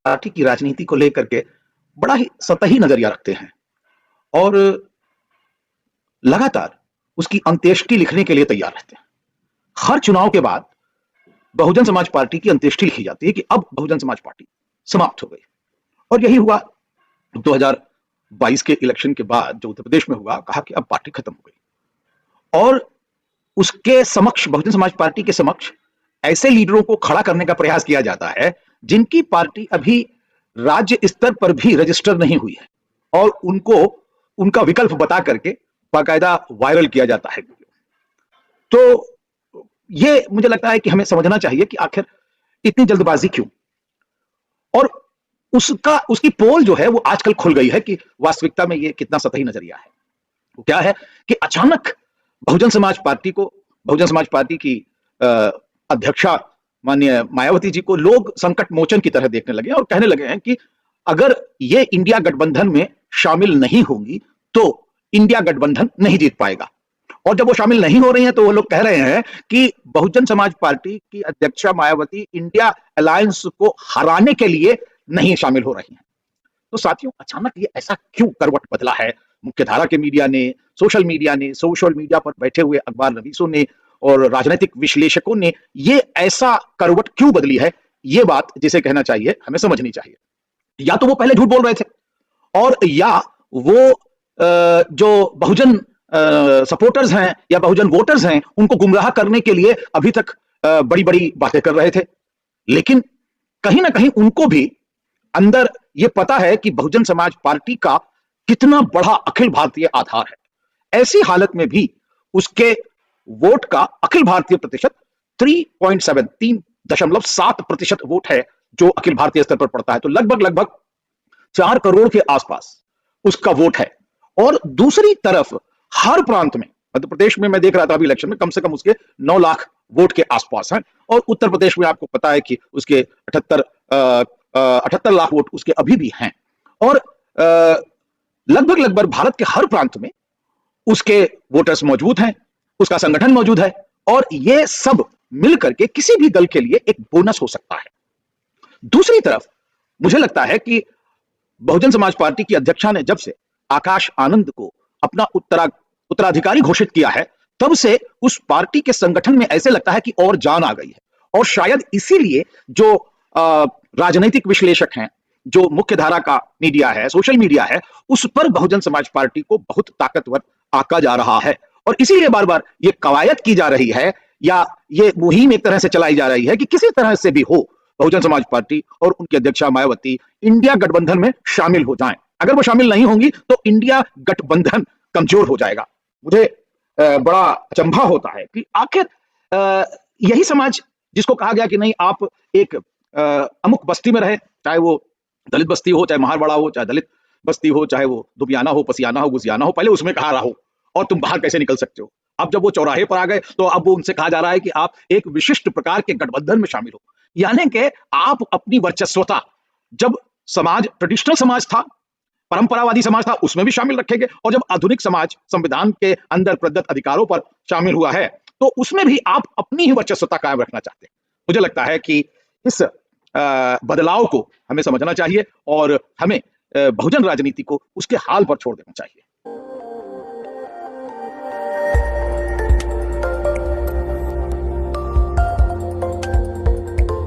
Party की राजनीति को लेकर के बड़ा ही सतही नजरिया रखते हैं और लगातार उसकी अंत्येष्टि लिखने के लिए तैयार रहते हैं। हर चुनाव के बाद बहुजन समाज पार्टी की अंत्येष्टि लिखी जाती है कि अब बहुजन समाज पार्टी समाप्त हो गई। और यही हुआ 2022 के इलेक्शन के बाद जो उत्तर प्रदेश में हुआ, कहा कि अब पार्टी खत्म हो गई। और उसके समक्ष, बहुजन समाज पार्टी के समक्ष ऐसे लीडरों को खड़ा करने का प्रयास किया जाता है जिनकी पार्टी अभी राज्य स्तर पर भी रजिस्टर नहीं हुई है, और उनको उनका विकल्प बता करके बाकायदा वायरल किया जाता है। तो ये मुझे लगता है कि हमें समझना चाहिए कि आखिर इतनी जल्दबाजी क्यों। और उसकी पोल जो है वो आजकल खुल गई है कि वास्तविकता में ये कितना सतही नजरिया है। वो क्या है कि अचानक बहुजन समाज पार्टी की अध्यक्षा माननीय मायावती जी को लोग संकट मोचन की तरह देखने लगे और कहने लगे हैं कि अगर ये इंडिया गठबंधन में शामिल नहीं होंगी तो इंडिया गठबंधन नहीं जीत पाएगा। और जब वो शामिल नहीं हो रही हैं तो वो लोग कह रहे हैं कि बहुजन समाज पार्टी की अध्यक्षा मायावती इंडिया अलायंस को हराने के लिए नहीं शामिल हो रही हैं। तो साथियों, अचानक ये ऐसा क्यों करवट बदला है? मुख्यधारा के मीडिया ने, सोशल मीडिया पर बैठे हुए अखबार नवीसों ने और राजनीतिक विश्लेषकों ने ये ऐसा करवट क्यों बदली है? ये बात जिसे कहना चाहिए हमें समझनी चाहिए। या तो वो पहले झूठ बोल रहे थे, और या वो जो बहुजन सपोर्टर्स हैं या बहुजन वोटर्स हैं उनको गुमराह करने के लिए अभी तक बड़ी बड़ी बातें कर रहे थे। लेकिन कहीं ना कहीं उनको भी अंदर ये पता है कि बहुजन समाज पार्टी का कितना बड़ा अखिल भारतीय आधार है। ऐसी हालत में भी उसके वोट का अखिल भारतीय प्रतिशत 3.7 वोट है जो अखिल भारतीय स्तर पर पड़ता है। तो लगभग 4 करोड़ के आसपास उसका वोट है। और दूसरी तरफ हर प्रांत में, मध्य प्रदेश में मैं देख रहा था अभी इलेक्शन में, कम से कम उसके 9 लाख वोट के आसपास हैं। और उत्तर प्रदेश में आपको पता है कि उसके 78 लाख वोट उसके अभी भी हैं। और लगभग भारत के हर प्रांत में उसके वोटर्स मौजूद हैं, उसका संगठन मौजूद है, और ये सब मिलकर के किसी भी दल के लिए एक बोनस हो सकता है। दूसरी तरफ मुझे लगता है कि बहुजन समाज पार्टी की अध्यक्षा ने जब से आकाश आनंद को अपना उत्तराधिकारी घोषित किया है, तब से उस पार्टी के संगठन में ऐसे लगता है कि और जान आ गई है। और शायद इसीलिए जो राजनीतिक विश्लेषक हैं, जो मुख्य धारा का मीडिया है, सोशल मीडिया है, उस पर बहुजन समाज पार्टी को बहुत ताकतवर आंका जा रहा है। और इसीलिए बार बार ये कवायद की जा रही है, या ये मुहिम एक तरह से चलाई जा रही है कि किसी तरह से भी हो बहुजन समाज पार्टी और उनकी अध्यक्षा मायावती इंडिया गठबंधन में शामिल हो जाएं। अगर वो शामिल नहीं होंगी तो इंडिया गठबंधन कमजोर हो जाएगा। मुझे बड़ा अचंभा होता है कि आखिर यही समाज जिसको कहा गया कि नहीं, आप एक अमुक बस्ती में रहे, चाहे वो दलित बस्ती हो, चाहे महारवाड़ा हो, चाहे दलित बस्ती हो, चाहे वो दुबियाना हो, पसियाना हो, गुसियाना हो, पहले उसमें कहा रहो और तुम बाहर कैसे निकल सकते हो। अब जब वो चौराहे पर आ गए तो अब वो उनसे कहा जा रहा है कि आप एक विशिष्ट प्रकार के गठबंधन में शामिल हो। यानी कि आप अपनी वर्चस्वता, जब समाज ट्रेडिशनल समाज था, परंपरावादी समाज था, उसमें भी शामिल रखेंगे, और जब आधुनिक समाज संविधान के अंदर प्रदत्त अधिकारों पर शामिल हुआ है तो उसमें भी आप अपनी ही वर्चस्वता कायम रखना चाहते हैं। मुझे लगता है कि इस बदलाव को हमें समझना चाहिए और हमें बहुजन राजनीति को उसके हाल पर छोड़ देना चाहिए।